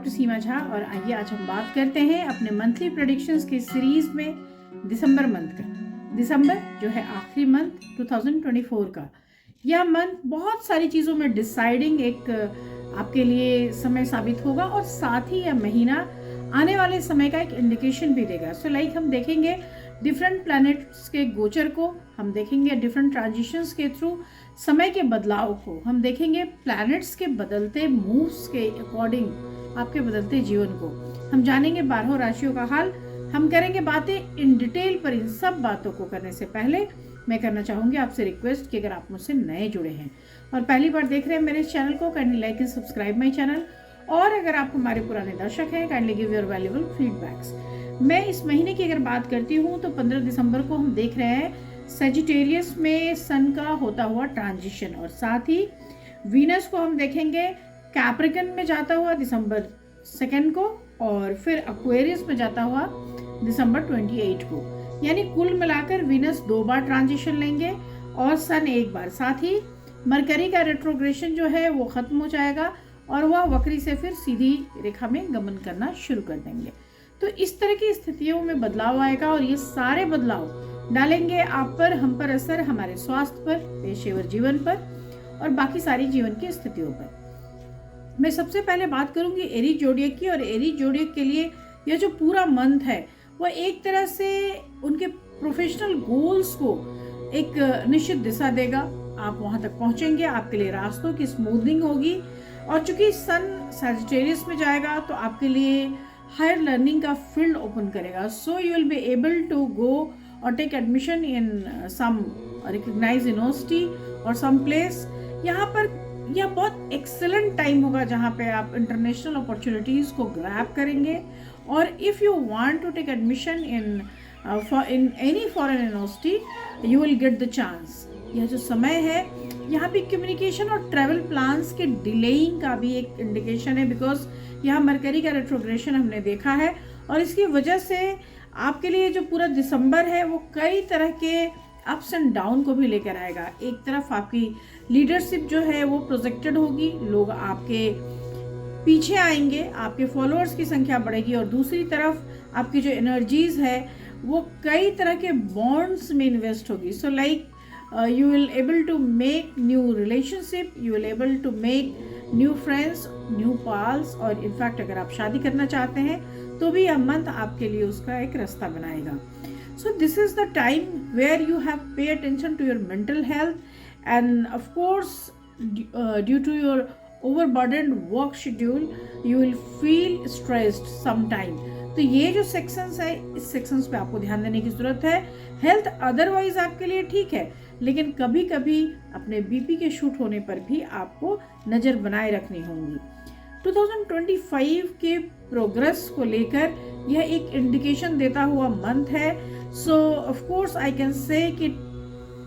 Doctor सीमा झा और आइए आज हम बात करते हैं अपने मंथली प्रेडिक्शंस की सीरीज में दिसंबर मंथ का। दिसंबर जो है आखिरी मंथ 2024 का, यह मंथ बहुत सारी चीज़ों में डिसाइडिंग एक आपके लिए समय साबित होगा और साथ ही यह महीना आने वाले समय का एक इंडिकेशन भी देगा। सो हम देखेंगे डिफरेंट प्लैनेट्स के गोचर को, हम देखेंगे डिफरेंट ट्रांजिशंस के थ्रू समय के बदलाव को, हम देखेंगे प्लैनेट्स के बदलते मूव्स के अकॉर्डिंग आपके बदलते जीवन को, हम जानेंगे 12 राशियों का हाल, हम करेंगे बातें इन डिटेल। पर इन सब बातों को करने से पहले मैं करना चाहूँगी आपसे रिक्वेस्ट कि अगर आप मुझसे नए जुड़े हैं और पहली बार देख रहे हैं मेरे चैनल को, kindly like and subscribe my channel. और अगर आप हमारे पुराने दर्शक हैं, kindly give your valuable feedbacks. मैं इस महीने की अगर बात करती हूँ तो 15 दिसंबर को हम देख रहे हैं सेजिटेरियस में सन का होता हुआ ट्रांजिशन, और साथ ही वीनस को हम देखेंगे कैप्रिकन में जाता हुआ दिसंबर 2 को, और फिर एक्वेरियस में जाता हुआ दिसंबर 28 को। यानी कुल मिलाकर वीनस 2 बार ट्रांजिशन लेंगे और सन 1 बार। साथ ही मरकरी का रेट्रोग्रेशन जो है वो खत्म हो जाएगा और वह वक्री से फिर सीधी रेखा में गमन करना शुरू कर देंगे। तो इस तरह की स्थितियों में बदलाव आएगा और ये सारे बदलाव डालेंगे आप पर, हम पर असर, हमारे स्वास्थ्य पर, पेशेवर जीवन पर और बाकी सारी जीवन की स्थितियों पर। मैं सबसे पहले बात करूंगी एरीज जोडिएक की, और एरीज जोडिएक के लिए यह जो पूरा मंथ है वह एक तरह से उनके प्रोफेशनल गोल्स को एक निश्चित दिशा देगा। आप वहां तक पहुंचेंगे, आपके लिए रास्तों की स्मूथनिंग होगी, और चूंकि सन सैजिटेरियस में जाएगा तो आपके लिए हायर लर्निंग का फील्ड ओपन करेगा। So you will be able to go और take admission in some recognised university और सम प्लेस। यहाँ पर यह बहुत एक्सेलेंट टाइम होगा जहाँ पे आप इंटरनेशनल अपॉर्चुनिटीज़ को ग्रैब करेंगे। और if you want to take admission in any foreign university you will get the chance. यह जो समय है यहाँ पे कम्युनिकेशन और ट्रैवल प्लान्स के डिलेइंग का भी एक इंडिकेशन है, बिकॉज यहाँ मरकरी का रेट्रोग्रेशन हमने देखा है और इसकी वजह से आपके लिए जो पूरा दिसंबर है वो कई तरह के अप्स एंड डाउन को भी लेकर आएगा। एक तरफ आपकी लीडरशिप जो है वो प्रोजेक्टेड होगी, लोग आपके पीछे आएंगे, आपके फॉलोअर्स की संख्या बढ़ेगी, और दूसरी तरफ आपकी जो एनर्जीज है वो कई तरह के बॉन्ड्स में इन्वेस्ट होगी। सो you will able to make new relationship, you will able to make new friends, new pals, और इनफैक्ट अगर आप शादी करना चाहते हैं तो भी यह मंथ आपके लिए उसका एक रास्ता बनाएगा। So this is the time where you have pay attention to your mental health, and of course due to your overburdened work schedule you will feel stressed sometime। तो ये जो सेक्शंस है इस सेक्शंस पे आपको ध्यान देने की जरूरत है। हेल्थ अदरवाइज आपके लिए ठीक है, लेकिन कभी कभी अपने बीपी के शूट होने पर भी आपको नज़र बनाए रखनी होगी। 2025 के प्रोग्रेस को लेकर यह एक इंडिकेशन देता हुआ मंथ है। सो of course I can say कि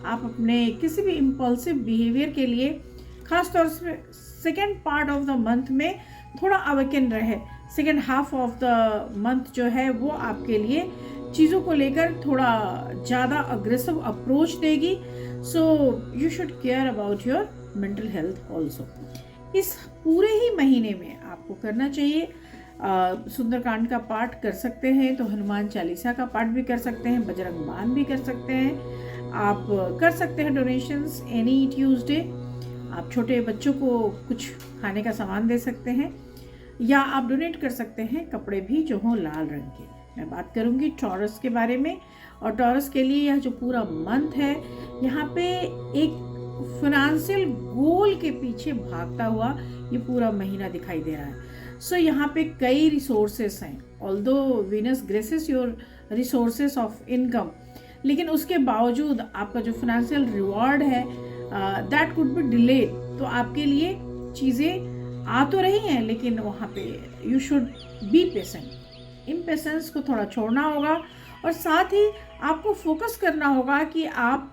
आप अपने किसी भी इम्पल्सिव बिहेवियर के लिए खासतौर से second part of the month में थोड़ा अवेकन रहे। Second half of the month जो है वो आपके लिए चीज़ों को लेकर थोड़ा ज़्यादा अग्रेसिव अप्रोच देगी। So you should care about your mental health also. इस पूरे ही महीने में आपको करना चाहिए सुंदरकांड का पाठ कर सकते हैं तो हनुमान चालीसा का पाठ भी कर सकते हैं, बजरंग बाण भी कर सकते हैं, आप कर सकते हैं डोनेशंस एनी ट्यूसडे। आप छोटे बच्चों को कुछ खाने का सामान दे सकते हैं, या आप डोनेट कर सकते हैं कपड़े भी जो हों लाल रंग के। मैं बात करूंगी टॉरस के बारे में, और टॉरस के लिए यह जो पूरा मंथ है यहाँ पे एक फाइनेंशियल गोल के पीछे भागता हुआ ये पूरा महीना दिखाई दे रहा है। सो यहाँ पे कई रिसोर्सेस हैं, although Venus graces your resources of income, लेकिन उसके बावजूद आपका जो फाइनेंशियल रिवॉर्ड है दैट कुड बी डिलेड। तो आपके लिए चीज़ें आ तो रही हैं, लेकिन वहाँ पे you should be patient. Impatience को थोड़ा छोड़ना होगा, और साथ ही आपको फोकस करना होगा कि आप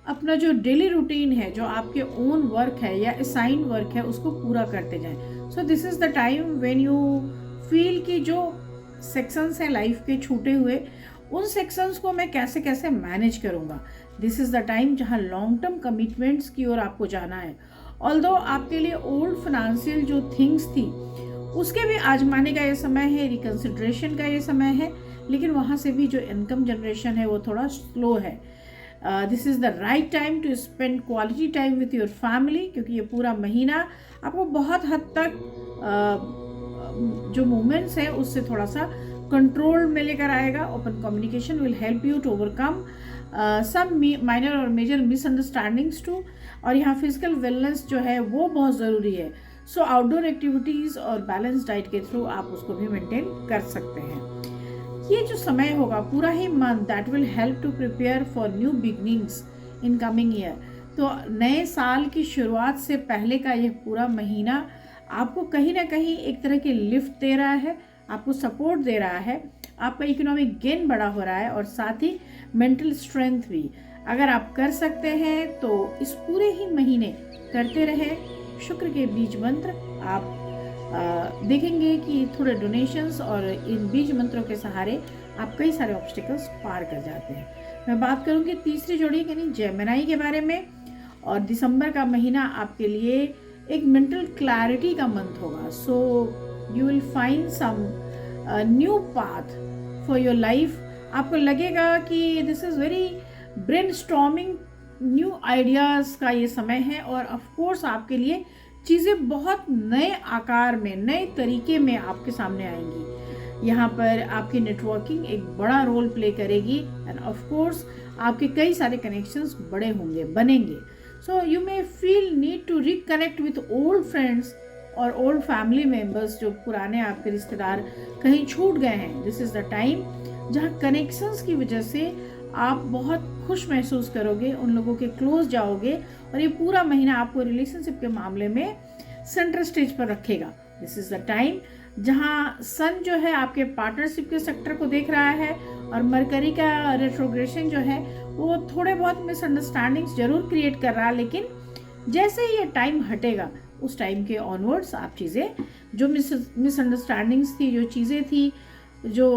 अपना जो डेली रूटीन है, जो आपके ओन वर्क है या असाइन वर्क है, उसको पूरा करते जाएं। So this is the time when you feel कि जो सेक्शंस हैं लाइफ के छूटे हुए, उन सेक्शंस को मैं कैसे कैसे मैनेज करूँगा। दिस इज़ द टाइम जहाँ लॉन्ग टर्म कमिटमेंट्स की ओर आपको जाना है। ऑल्दो आपके लिए ओल्ड फाइनेंशियल जो थिंग्स थी उसके भी आजमाने का ये समय है, रिकन्सिड्रेशन का ये समय है, लेकिन वहाँ से भी जो इनकम जनरेशन है वो थोड़ा स्लो है। This is the right time to spend quality time with your family, क्योंकि ये पूरा महीना आपको बहुत हद तक जो मूवमेंट्स हैं उससे थोड़ा सा कंट्रोल में लेकर आएगा। Open communication will help you to overcome some minor और मेजर मिसअंडरस्टैंडिंग्स टू, और यहाँ फिजिकल वेलनेस जो है वो बहुत ज़रूरी है। सो आउटडोर एक्टिविटीज़ और बैलेंस डाइट के थ्रू आप उसको भी मेंटेन कर सकते हैं। ये जो समय होगा पूरा ही month, that will help to prepare for new beginnings in coming year. तो नए साल की शुरुआत से पहले का ये पूरा महीना आपको कहीं ना कहीं एक तरह की लिफ्ट दे रहा है, आपको सपोर्ट दे रहा है, आपका इकोनॉमिक गेन बड़ा हो रहा है और साथ ही मेंटल स्ट्रेंथ भी। अगर आप कर सकते हैं तो इस पूरे ही महीने करते रहे शुक्र के बीज मंत्र। आप देखेंगे कि थोड़े डोनेशंस और इन बीज मंत्रों के सहारे आप कई सारे ऑब्स्टिकल्स पार कर जाते हैं। मैं बात करूंगी तीसरी जोड़ी यानी जेमिनी के बारे में। और दिसंबर का महीना आपके लिए एक मेंटल क्लैरिटी का मंथ होगा। So you will find some new path for your life. आपको लगेगा कि this is very brainstorming, new ideas का ये समय है और ऑफ कोर्स आपके लिए चीज़ें बहुत नए आकार में, नए तरीके में आपके सामने आएंगी। यहाँ पर आपकी नेटवर्किंग एक बड़ा रोल प्ले करेगी एंड ऑफ कोर्स आपके कई सारे कनेक्शंस बड़े होंगे, बनेंगे। So you may feel need to reconnect with old friends और ओल्ड फैमिली मेम्बर्स, जो पुराने आपके रिश्तेदार कहीं छूट गए हैं। दिस इज़ द टाइम जहाँ कनेक्शंस की वजह से आप बहुत खुश महसूस करोगे, उन लोगों के क्लोज जाओगे और ये पूरा महीना आपको रिलेशनशिप के मामले में सेंटर स्टेज पर रखेगा। दिस इज़ द टाइम जहाँ सन जो है आपके पार्टनरशिप के सेक्टर को देख रहा है और मरकरी का रेट्रोग्रेशन जो है वो थोड़े बहुत मिसअंडरस्टैंडिंग्स जरूर क्रिएट कर रहा है, लेकिन जैसे ही ये टाइम हटेगा उस टाइम के ऑनवर्ड्स आप चीज़ें जो मिसअंडरस्टैंडिंग्स थी, जो चीज़ें थी, जो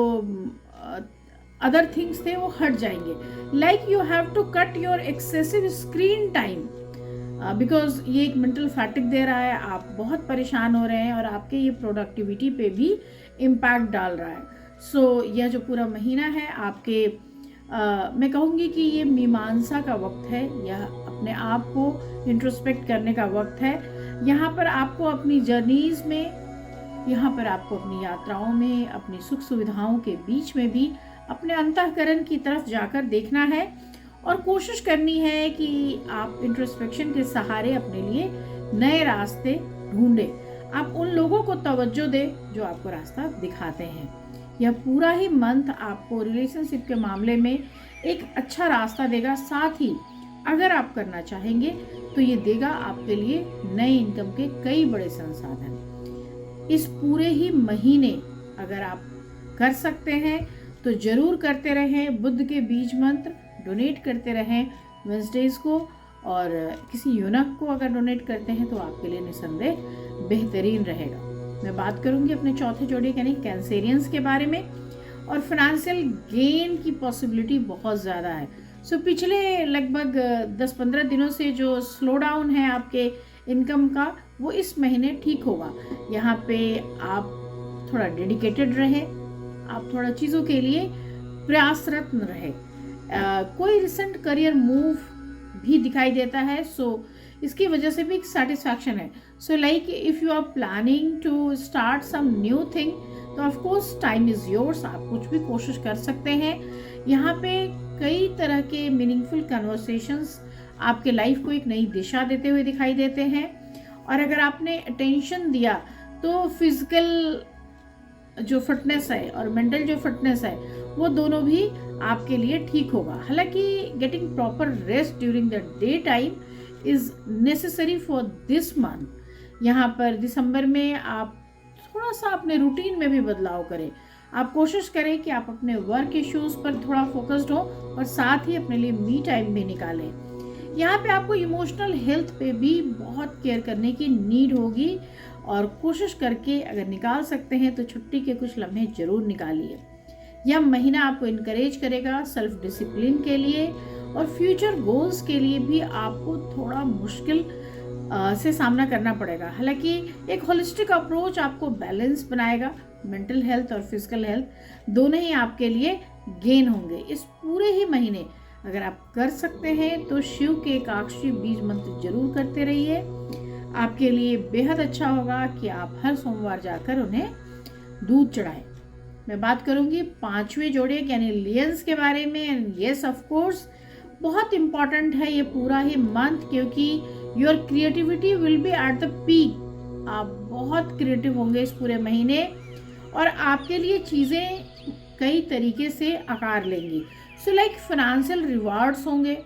अदर थिंग्स थे वो हट जाएंगे। Like you have to cut your excessive screen time because ये एक मेंटल फैटिक दे रहा है, आप बहुत परेशान हो रहे हैं और आपके ये प्रोडक्टिविटी पे भी इम्पैक्ट डाल रहा है। सो यह जो पूरा महीना है आपके मैं कहूँगी कि ये मीमांसा का वक्त है, यह अपने आप को इंट्रोस्पेक्ट करने का वक्त है। यहाँ पर आपको अपनी जर्नीज़ में, यहाँ पर आपको अपनी यात्राओं में, अपनी सुख सुविधाओं के बीच में भी अपने अंतःकरण की तरफ जाकर देखना है और कोशिश करनी है कि आप इंट्रोस्पेक्शन के सहारे अपने लिए नए रास्ते ढूंढें। आप उन लोगों को तवज्जो दें जो आपको रास्ता दिखाते हैं। यह पूरा ही मंथ आपको रिलेशनशिप के मामले में एक अच्छा रास्ता देगा। साथ ही अगर आप करना चाहेंगे तो ये देगा आपके लिए नए इनकम के कई बड़े संसाधन। इस पूरे ही महीने अगर आप कर सकते हैं तो जरूर करते रहें। बुद्ध के बीज मंत्र डोनेट करते रहें वेंसडेज को, और किसी यूनक को अगर डोनेट करते हैं तो आपके लिए निसंदेह बेहतरीन रहेगा। मैं बात करूंगी अपने चौथे जोड़ी यानी कैंसेरियंस के बारे में। और फाइनेंशियल गेन की पॉसिबिलिटी बहुत ज़्यादा है। सो पिछले लगभग 10-15 दिनों से जो स्लो डाउन है आपके इनकम का वो इस महीने ठीक होगा। यहाँ पे आप थोड़ा डेडिकेटेड रहे, आप थोड़ा चीज़ों के लिए प्रयासरत रहे। कोई रिसेंट करियर मूव भी दिखाई देता है, सो इसकी वजह से भी एक सेटिस्फैक्शन है। So like if you are planning to start some new thing तो of course time is yours, आप कुछ भी कोशिश कर सकते हैं। यहाँ पे कई तरह के मीनिंगफुल कन्वर्सेशंस आपके लाइफ को एक नई दिशा देते हुए दिखाई देते हैं। और अगर आपने अटेंशन दिया तो फिजिकल जो फिटनेस है और मेंटल जो फिटनेस है वो दोनों भी आपके लिए ठीक होगा। हालांकि getting proper rest during the day time is necessary for this month. यहाँ पर दिसंबर में आप थोड़ा सा अपने रूटीन में भी बदलाव करें। आप कोशिश करें कि आप अपने वर्क इश्यूज़ पर थोड़ा फोकस्ड हो और साथ ही अपने लिए मी टाइम भी निकालें। यहाँ पे आपको इमोशनल हेल्थ पे भी बहुत केयर करने की नीड होगी और कोशिश करके अगर निकाल सकते हैं तो छुट्टी के कुछ लम्हे ज़रूर निकालिए। यह महीना आपको इनकरेज करेगा सेल्फ डिसिप्लिन के लिए और फ्यूचर गोल्स के लिए भी आपको थोड़ा मुश्किल से सामना करना पड़ेगा। हालांकि एक होलिस्टिक अप्रोच आपको बैलेंस बनाएगा, मेंटल हेल्थ और फिजिकल हेल्थ दोनों ही आपके लिए गेन होंगे। इस पूरे ही महीने अगर आप कर सकते हैं तो शिव के एकाक्षी बीज मंत्र जरूर करते रहिए। आपके लिए बेहद अच्छा होगा कि आप हर सोमवार जाकर उन्हें दूध चढ़ाएं। मैं बात करूंगी 5वें जोड़े यानी लियंस के बारे में। एंड यस ऑफ कोर्स बहुत इम्पॉर्टेंट है ये पूरा ही मंथ, क्योंकि your creativity will be at the peak. आप बहुत क्रिएटिव होंगे इस पूरे महीने और आपके लिए चीज़ें कई तरीके से आकार लेंगी। सो लाइक फाइनेंशियल रिवार्ड्स होंगे।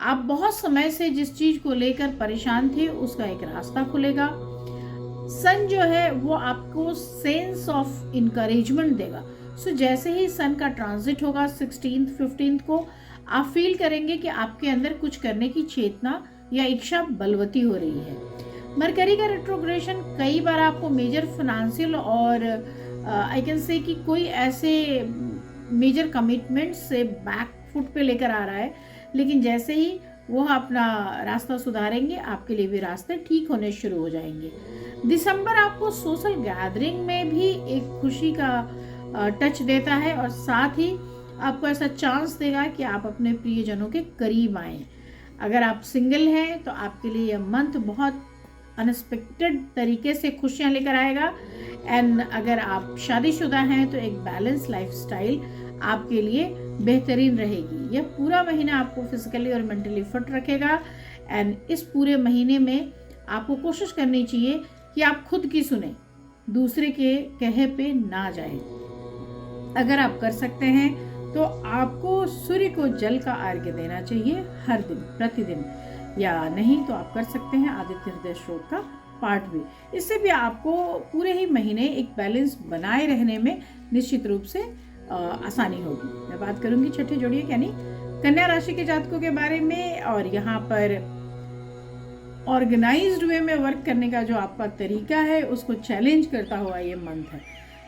आप बहुत समय से जिस चीज़ को लेकर परेशान थे उसका एक रास्ता खुलेगा। सन जो है वो आपको सेंस ऑफ इनकरेजमेंट देगा। सो जैसे ही सन का ट्रांजिट होगा 16th 15th को, आप फील करेंगे कि आपके अंदर कुछ करने की चेतना या इच्छा बलवती हो रही है। मरकरी का रेट्रोग्रेशन कई बार आपको मेजर फाइनेंशियल और आई कैन से कि कोई ऐसे मेजर कमिटमेंट से बैक फुट पे लेकर आ रहा है, लेकिन जैसे ही वो अपना रास्ता सुधारेंगे आपके लिए भी रास्ते ठीक होने शुरू हो जाएंगे। दिसंबर आपको सोशल गैदरिंग में भी एक खुशी का टच देता है और साथ ही आपको ऐसा चांस देगा कि आप अपने प्रियजनों के करीब आएं। अगर आप सिंगल हैं तो आपके लिए यह मंथ बहुत अनएक्सपेक्टेड तरीके से खुशियां लेकर आएगा। एंड अगर आप शादीशुदा हैं तो एक बैलेंस लाइफस्टाइल आपके लिए बेहतरीन रहेगी। यह पूरा महीना आपको फिजिकली और मेंटली फिट रखेगा। एंड इस पूरे महीने में आपको कोशिश करनी चाहिए कि आप खुद की सुने, दूसरे के कहे पे ना जाए। अगर आप कर सकते हैं तो आपको सूर्य को जल का अर्घ्य देना चाहिए हर दिन प्रतिदिन, या नहीं तो आप कर सकते हैं आदित्य हृदय श्लोक का पाठ भी। इससे भी आपको पूरे ही महीने एक बैलेंस बनाए रहने में निश्चित रूप से आसानी होगी। मैं बात करूंगी छठे जोड़िए यानी कन्या राशि के जातकों के बारे में। और यहाँ पर ऑर्गेनाइज्ड वे में वर्क करने का जो आपका तरीका है उसको चैलेंज करता हुआ ये मंथ है।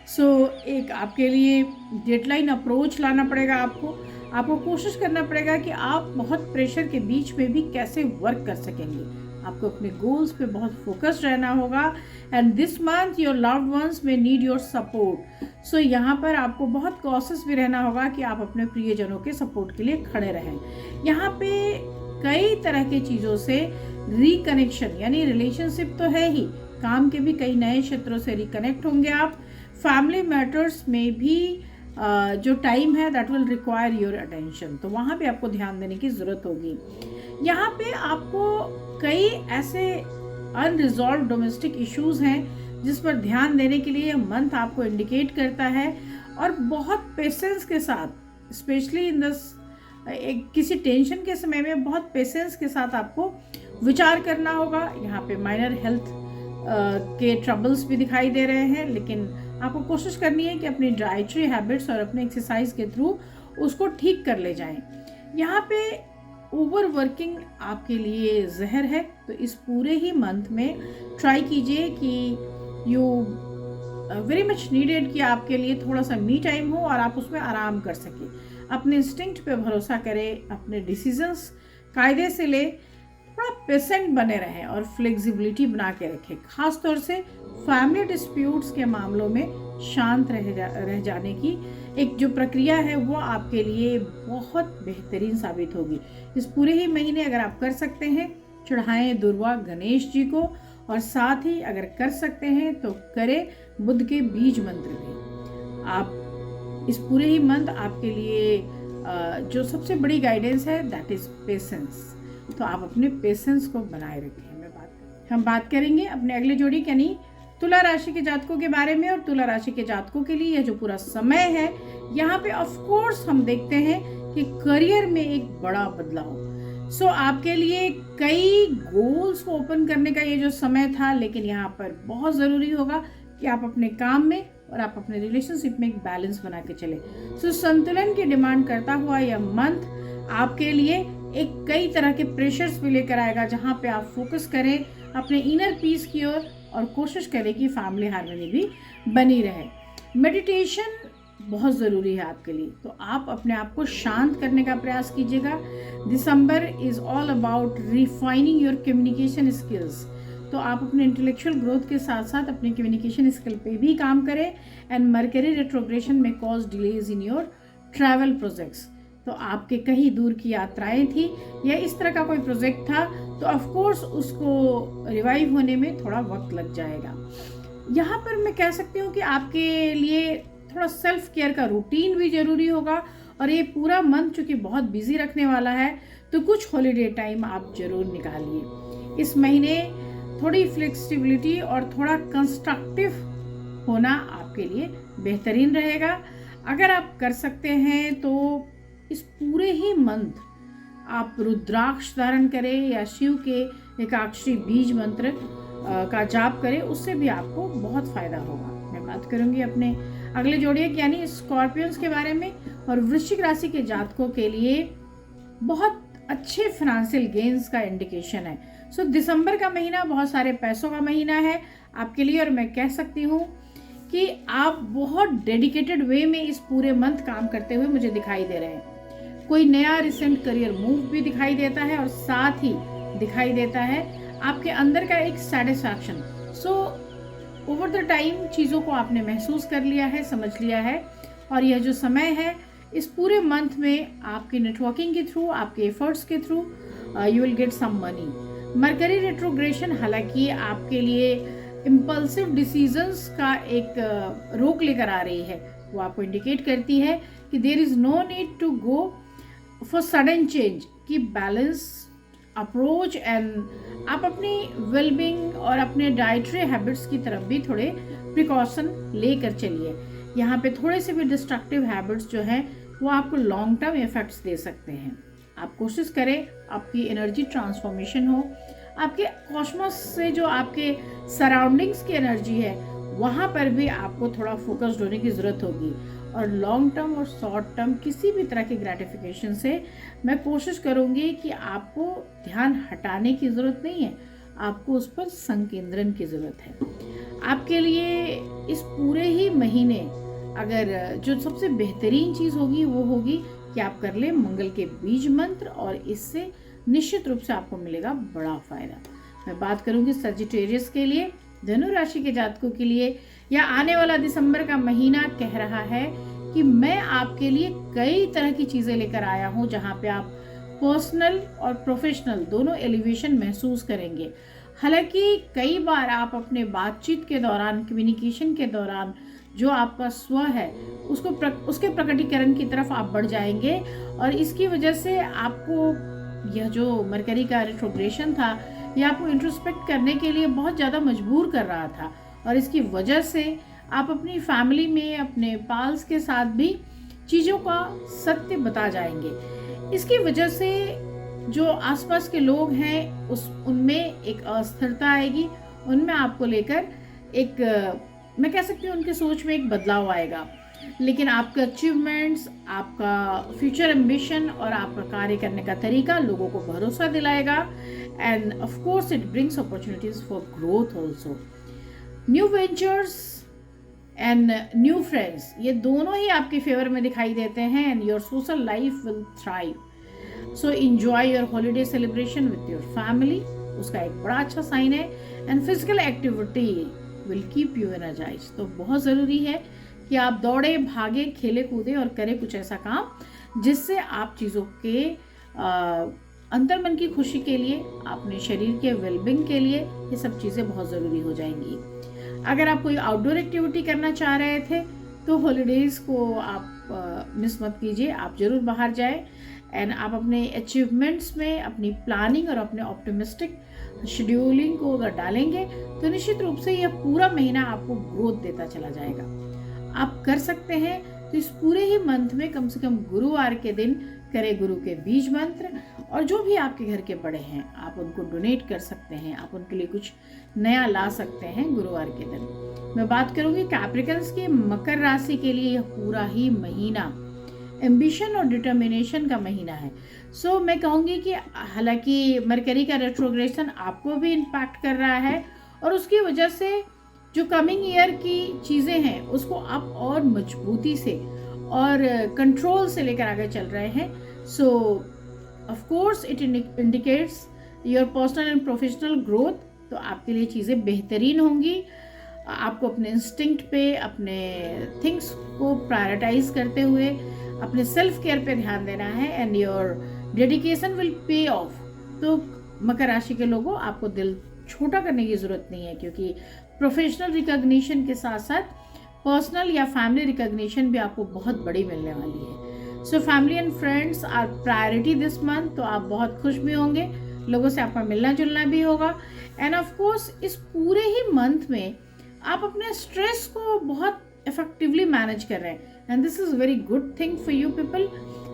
सो एक आपके लिए डेडलाइन अप्रोच लाना पड़ेगा। आपको कोशिश करना पड़ेगा कि आप बहुत प्रेशर के बीच में भी कैसे वर्क कर सकेंगे। आपको अपने गोल्स पे बहुत फोकस्ड रहना होगा। And this month your loved ones में नीड योर सपोर्ट। सो यहाँ पर आपको बहुत कॉशियस भी रहना होगा कि आप अपने प्रियजनों के सपोर्ट के लिए खड़े रहें। यहाँ पे कई तरह की चीज़ों से रिकनेक्शन यानी रिलेशनशिप तो है ही, काम के भी कई नए क्षेत्रों से रिकनेक्ट होंगे आप। फैमिली मैटर्स में भी जो टाइम है that will require your attention, तो वहाँ पे आपको ध्यान देने की ज़रूरत होगी। यहाँ पे आपको कई ऐसे अनरिजॉल्व डोमेस्टिक इश्यूज हैं जिस पर ध्यान देने के लिए मंथ आपको इंडिकेट करता है। और बहुत पेशेंस के साथ, स्पेशली इन दिस किसी टेंशन के समय में बहुत पेशेंस के साथ आपको विचार करना होगा। यहाँ पे माइनर हेल्थ के ट्रबल्स भी दिखाई दे रहे हैं, लेकिन आपको कोशिश करनी है कि अपनी डाइटरी हैबिट्स और अपने एक्सरसाइज के थ्रू उसको ठीक कर ले जाएं। यहाँ पे ओवर वर्किंग आपके लिए जहर है, तो इस पूरे ही मंथ में ट्राई कीजिए कि यू वेरी मच नीडेड कि आपके लिए थोड़ा सा मी टाइम हो और आप उसमें आराम कर सकें। अपने इंस्टिंक्ट पे भरोसा करें, अपने डिसीजंस कायदे से ले, थोड़ा पेशेंट बने रहें और फ्लेक्सिबिलिटी बना के रखें। खास तौर से फैमिली डिस्प्यूट्स के मामलों में शांत रह जाने की एक जो प्रक्रिया है वो आपके लिए बहुत बेहतरीन साबित होगी। इस पूरे ही महीने अगर आप कर सकते हैं चढ़ाएं दुर्वा गणेश जी को, और साथ ही अगर कर सकते हैं तो करें बुद्ध के बीज मंत्र भी। आप इस पूरे ही मंथ आपके लिए जो सबसे बड़ी गाइडेंस है दैट इज पेशेंस, तो आप अपने पेशेंस को बनाए रखें। हम बात करेंगे अपने अगले जोड़ी यानी तुला राशि के जातकों के बारे में। और तुला राशि के जातकों के लिए यह जो पूरा समय है, यहाँ पे ऑफ कोर्स हम देखते हैं कि करियर में एक बड़ा बदलाव। सो आपके लिए कई गोल्स को ओपन करने का ये जो समय था, लेकिन यहाँ पर बहुत ज़रूरी होगा कि आप अपने काम में और आप अपने रिलेशनशिप में एक बैलेंस बना के चले। सो संतुलन की डिमांड करता हुआ यह मंथ आपके लिए एक कई तरह के प्रेशर्स भी लेकर आएगा, जहाँ पे आप फोकस करें अपने इनर पीस की ओर और कोशिश करें कि फैमिली हार्मनी भी बनी रहे। मेडिटेशन बहुत ज़रूरी है आपके लिए। तो आप अपने आप को शांत करने का प्रयास कीजिएगा। December is all about refining your communication skills. तो आप अपने इंटेलेक्चुअल ग्रोथ के साथ साथ अपने कम्युनिकेशन स्किल पे भी काम करें। एंड मरकरी रेट्रोग्रेशन में cause delays in your travel projects. तो आपके कहीं दूर की यात्राएं थी या इस तरह का कोई प्रोजेक्ट था तो ऑफ कोर्स उसको रिवाइव होने में थोड़ा वक्त लग जाएगा। यहाँ पर मैं कह सकती हूँ कि आपके लिए थोड़ा सेल्फ केयर का रूटीन भी ज़रूरी होगा। और ये पूरा मंथ चूँकि बहुत बिजी रखने वाला है तो कुछ हॉलीडे टाइम आप ज़रूर निकालिए। इस महीने थोड़ी फ्लेक्सिबिलिटी और थोड़ा कंस्ट्रक्टिव होना आपके लिए बेहतरीन रहेगा। अगर आप कर सकते हैं तो इस पूरे ही मंथ आप रुद्राक्ष धारण करें या शिव के एकाक्षरी बीज मंत्र का जाप करें, उससे भी आपको बहुत फ़ायदा होगा। मैं बात करूंगी अपने अगले जोड़िए यानी स्कॉर्पियंस के बारे में। और वृश्चिक राशि के जातकों के लिए बहुत अच्छे फाइनेंशियल गेन्स का इंडिकेशन है। सो दिसंबर का महीना बहुत सारे पैसों का महीना है आपके लिए। और मैं कह सकती हूँ कि आप बहुत डेडिकेटेड वे में इस पूरे मंथ काम करते हुए मुझे दिखाई दे रहे हैं। कोई नया रिसेंट करियर मूव भी दिखाई देता है और साथ ही दिखाई देता है आपके अंदर का एक satisfaction. So over the time चीज़ों को आपने महसूस कर लिया है, समझ लिया है। और यह जो समय है इस पूरे मंथ में आपकी नेटवर्किंग के थ्रू, आपके एफर्ट्स के through you will get some money. Mercury retrogression हालांकि आपके लिए इम्पल्सिव डिसीजंस का एक रोक लेकर आ रही है। वो आपको इंडिकेट करती है कि there is no need to go for sudden change की बैलेंस अप्रोच। एंड आप अपनी वेलबींग और अपने डाइटरी हैबिट्स की तरफ भी थोड़े प्रिकॉशन लेकर चलिए। यहाँ पे थोड़े से भी डिस्ट्रक्टिव हैबिट्स जो हैं वो आपको लॉन्ग टर्म इफेक्ट्स दे सकते हैं। आप कोशिश करें आपकी एनर्जी ट्रांसफॉर्मेशन हो। आपके कॉस्मोस से जो आपके सराउंडिंग्स की एनर्जी है वहाँ पर भी आपको थोड़ा फोकस्ड होने की ज़रूरत होगी। और लॉन्ग टर्म और शॉर्ट टर्म किसी भी तरह की ग्रेटिफिकेशन से मैं कोशिश करूँगी कि आपको ध्यान हटाने की ज़रूरत नहीं है, आपको उस पर संकेंद्रण की ज़रूरत है। आपके लिए इस पूरे ही महीने अगर जो सबसे बेहतरीन चीज़ होगी वो होगी कि आप कर लें मंगल के बीज मंत्र और इससे निश्चित रूप से आपको मिलेगा बड़ा फायदा। मैं बात करूँगी सजिटेरियस के लिए, धनु राशि के जातकों के लिए या आने वाला दिसंबर का महीना कह रहा है कि मैं आपके लिए कई तरह की चीज़ें लेकर आया हूँ जहाँ पे आप पर्सनल और प्रोफेशनल दोनों एलिवेशन महसूस करेंगे। हालांकि कई बार आप अपने बातचीत के दौरान, कम्युनिकेशन के दौरान जो आपका स्व है उसके प्रकटीकरण की तरफ आप बढ़ जाएंगे और इसकी वजह से आपको यह जो मरकरी का रेट्रोग्रेशन था यह आपको इंट्रोस्पेक्ट करने के लिए बहुत ज़्यादा मजबूर कर रहा था। और इसकी वजह से आप अपनी फैमिली में, अपने पाल्स के साथ भी चीज़ों का सत्य बता जाएंगे। इसकी वजह से जो आसपास के लोग हैं उनमें एक अस्थिरता आएगी, उनमें आपको लेकर एक मैं कह सकती हूँ उनके सोच में एक बदलाव आएगा। लेकिन आपके अचीवमेंट्स, आपका फ्यूचर एम्बिशन और आपका कार्य करने का तरीका लोगों को भरोसा दिलाएगा। And of course it brings opportunities for growth also. New ventures and new friends ये दोनों ही आपके फेवर में दिखाई देते हैं। And your social life will thrive. So enjoy your holiday celebration with your family, उसका एक बड़ा अच्छा साइन है। And physical activity will keep you energise. तो बहुत ज़रूरी है कि आप दौड़े, भागे, खेले कूदे और करें कुछ ऐसा काम जिससे आप चीज़ों के अंतर्मन की खुशी के लिए, अपने शरीर के वेलबींग के लिए ये सब चीज़ें बहुत ज़रूरी हो जाएंगी। अगर आप कोई आउटडोर एक्टिविटी करना चाह रहे थे तो हॉलीडेज़ को आप मिस मत कीजिए, आप ज़रूर बाहर जाएं। एंड आप अपने अचीवमेंट्स में अपनी प्लानिंग और अपने ऑप्टिमिस्टिक शेड्यूलिंग को अगर डालेंगे तो निश्चित रूप से यह पूरा महीना आपको ग्रोथ देता चला जाएगा। आप कर सकते हैं तो इस पूरे ही मंथ में कम से कम गुरुवार के दिन करें गुरु के बीज मंत्र। और जो भी आपके घर के बड़े हैं आप उनको डोनेट कर सकते हैं, आप उनके लिए कुछ नया ला सकते हैं गुरुवार के दिन। मैं बात करूंगी कैप्रिकन्स की, मकर राशि के लिए यह पूरा ही महीना एम्बिशन और डिटर्मिनेशन का महीना है। सो मैं कहूँगी कि हालांकि मरकरी का रेट्रोग्रेशन आपको भी इम्पैक्ट कर रहा है और उसकी वजह से जो कमिंग ईयर की चीज़ें हैं उसको आप और मजबूती से और कंट्रोल से लेकर आगे चल रहे हैं. सो of course it indicates your personal and professional growth. तो आपके लिए चीज़ें बेहतरीन होंगी. आपको अपने इंस्टिंक्ट पे, अपने थिंग्स को प्रायोरिटाइज करते हुए अपने सेल्फ केयर पे ध्यान देना है and your dedication will pay of. तो मकर राशि के लोगों, आपको दिल छोटा करने की ज़रूरत नहीं है, क्योंकि प्रोफेशनल रिकॉग्निशन के साथ साथ पर्सनल या फैमिली रिकॉग्निशन भी आपको बहुत बड़ी मिलने वाली है. So family and friends are priority this month. तो आप बहुत खुश भी होंगे, लोगों से आपका मिलना जुलना भी होगा. एंड ऑफ कोर्स इस पूरे ही मंथ में आप अपने स्ट्रेस को बहुत इफेक्टिवली मैनेज कर रहे हैं and this is very good thing for you people.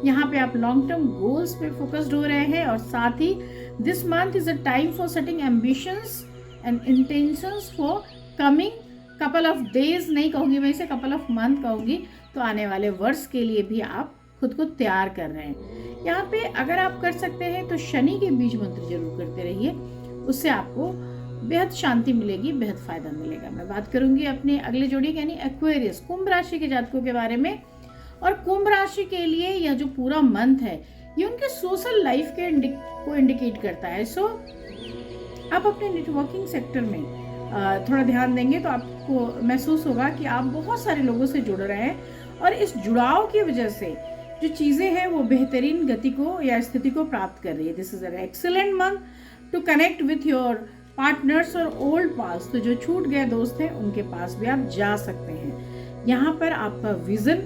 यहाँ पे आप लॉन्ग टर्म गोल्स पे फोकस्ड हो रहे हैं और साथ ही this month is a time for setting ambitions and intentions for coming couple of days. नहीं कहूँगी मैं इसे, कपल ऑफ मंथ कहूँगी. तो आने वाले वर्ष के लिए भी आप खुद को तैयार कर रहे हैं. यहाँ पे अगर आप कर सकते हैं तो शनि के बीज मंत्र जरूर करते रहिए, उससे आपको बेहद शांति मिलेगी, बेहद फायदा मिलेगा. मैं बात करूंगी अपने अगले जोड़ी यानी एक्वेरियस कुंभ राशि के जातकों के बारे में. और कुंभ राशि के लिए यह जो पूरा मंथ है ये उनके सोशल लाइफ के को इंडिकेट करता है. सो आप अपने नेटवर्किंग सेक्टर में थोड़ा ध्यान देंगे तो आपको महसूस होगा कि आप बहुत सारे लोगों से जुड़ रहे हैं और इस जुड़ाव की वजह से जो चीज़ें हैं वो बेहतरीन गति को या स्थिति को प्राप्त कर रही है. This is an excellent month to connect with your partners और ओल्ड पास. तो जो छूट गए दोस्त हैं उनके पास भी आप जा सकते हैं. यहाँ पर आपका विजन,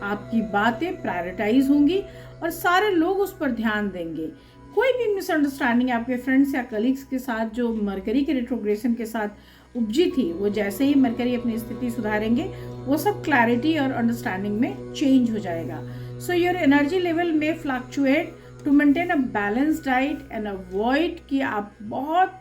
आपकी बातें प्रायोरिटाइज होंगी और सारे लोग उस पर ध्यान देंगे. कोई भी मिसअंडरस्टैंडिंग आपके फ्रेंड्स या कलीग्स के साथ जो मरकरी के रेट्रोग्रेशन के साथ उपजी थी, वो जैसे ही मरकरी अपनी स्थिति सुधारेंगे वो सब क्लैरिटी और अंडरस्टैंडिंग में चेंज हो जाएगा. सो योर एनर्जी लेवल में fluctuate to maintain a balance diet and avoid कि आप बहुत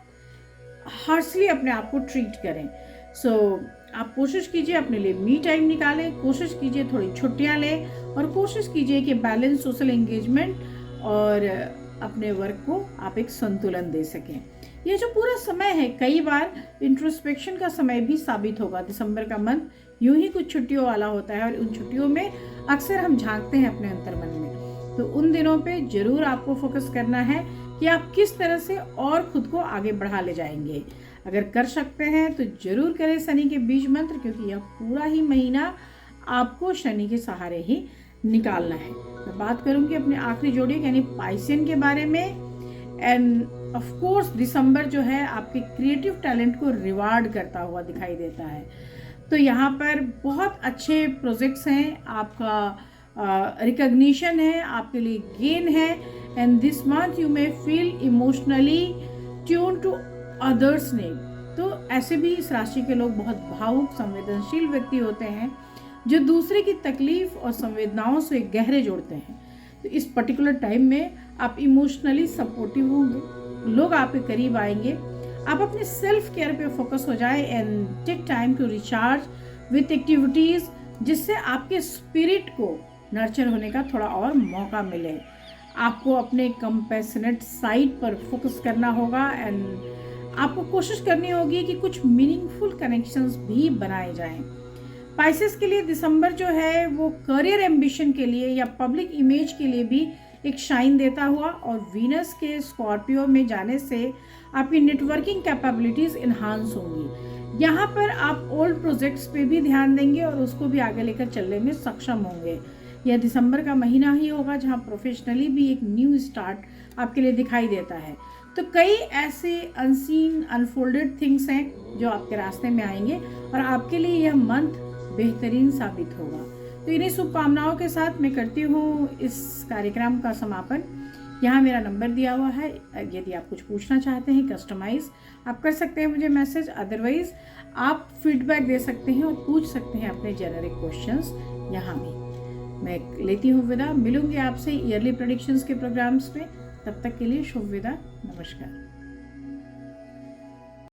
हार्शली अपने आप को ट्रीट करें. सो आप कोशिश कीजिए अपने लिए मी टाइम निकालें, कोशिश कीजिए थोड़ी छुट्टियां लें और कोशिश कीजिए कि बैलेंस सोशल एंगेजमेंट और अपने वर्क को आप एक संतुलन दे सकें. ये जो पूरा समय है कई बार इंट्रोस्पेक्शन का समय भी साबित होगा. दिसंबर का मंथ यूं ही कुछ छुट्टियों वाला होता है और उन छुट्टियों में अक्सर हम झांकते हैं अपने अंतर्मन में. तो उन दिनों पे जरूर आपको फोकस करना है कि आप किस तरह से और खुद को आगे बढ़ा ले जाएंगे. अगर कर सकते हैं तो जरूर करें शनि के बीज मंत्र, क्योंकि यह पूरा ही महीना आपको शनि के सहारे ही निकालना है. मैं बात करूंगी अपने आखिरी जोड़ी यानी पाइसियन के बारे में. एंड ऑफ कोर्स दिसंबर जो है आपके क्रिएटिव टैलेंट को रिवार्ड करता हुआ दिखाई देता है. तो यहाँ पर बहुत अच्छे प्रोजेक्ट्स हैं, आपका रिकग्निशन है, आपके लिए गेन है. And this month you may feel emotionally tune to others name. तो ऐसे भी इस राशि के लोग बहुत भावुक संवेदनशील व्यक्ति होते हैं जो दूसरे की तकलीफ और संवेदनाओं से गहरे जोड़ते हैं. तो इस पर्टिकुलर टाइम में आप इमोशनली सपोर्टिव होंगे, लोग आपके करीब आएंगे. आप अपने सेल्फ केयर पे फोकस हो जाए and take time to recharge with activities जिससे आपके स्पिरिट को नर्चर होने का थोड़ा और मौका मिले. आपको अपने कंपैशनेट साइड पर फोकस करना होगा एंड आपको कोशिश करनी होगी कि कुछ मीनिंगफुल कनेक्शंस भी बनाए जाएं. पाइसेस के लिए दिसंबर जो है वो करियर एम्बिशन के लिए या पब्लिक इमेज के लिए भी एक शाइन देता हुआ और वीनस के स्कॉर्पियो में जाने से आपकी नेटवर्किंग कैपेबिलिटीज़ इन्हांस होंगी. यहाँ पर आप ओल्ड प्रोजेक्ट्स पे भी ध्यान देंगे और उसको भी आगे लेकर चलने में सक्षम होंगे. यह दिसंबर का महीना ही होगा जहाँ प्रोफेशनली भी एक न्यू स्टार्ट आपके लिए दिखाई देता है. तो कई ऐसे अनसीन अनफोल्डेड थिंग्स हैं जो आपके रास्ते में आएंगे और आपके लिए यह मंथ बेहतरीन साबित होगा. तो इन्हीं शुभकामनाओं के साथ मैं करती हूँ इस कार्यक्रम का समापन. यहाँ मेरा नंबर दिया हुआ है, यदि आप कुछ पूछना चाहते हैं कस्टमाइज आप कर सकते हैं मुझे मैसेज. अदरवाइज आप फीडबैक दे सकते हैं और पूछ सकते हैं अपने जेनरिक क्वेश्चंस यहाँ भी. मैं लेती हूँ विदा, मिलूंगी आपसे ईयरली प्रेडिक्शंस के प्रोग्राम्स में. तब तक के लिए शुभ विदा, नमस्कार.